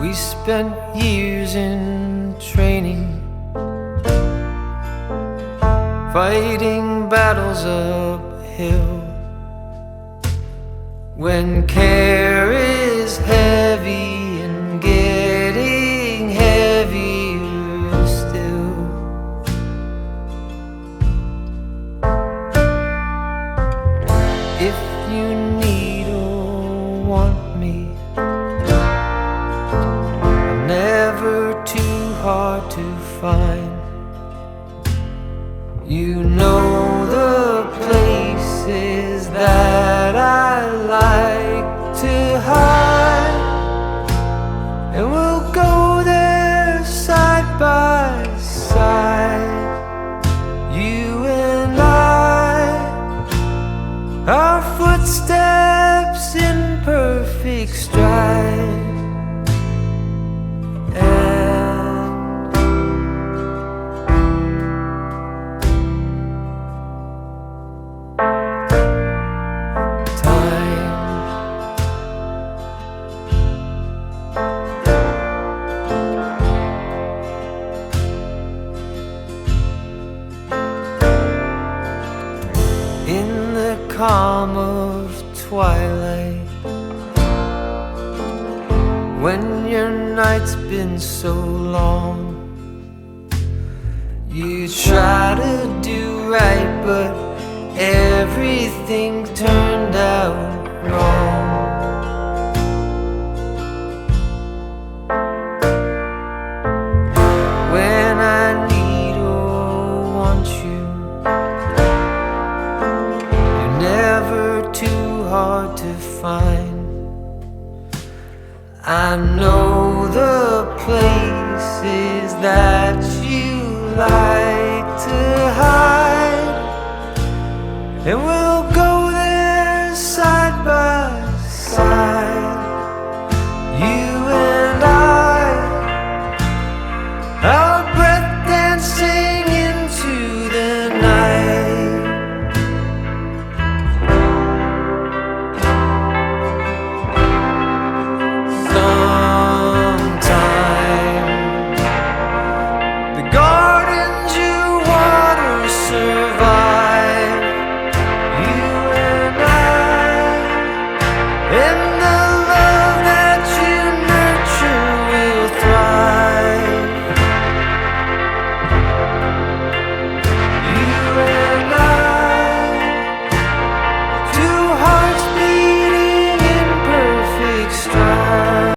We spent years in training, fighting battles uphill. When care is heavy and getting heavier still, if you need or want me, I'm never too hard to find. You know the places that I like to hide, and we'll go there side by side, you and I, our footsteps in perfect stride. In the calm of twilight, when your night's been so long, you try to do right, but everything turned out wrong. When I need or want you, never too hard to find. I know the places that you like to hide, and we'll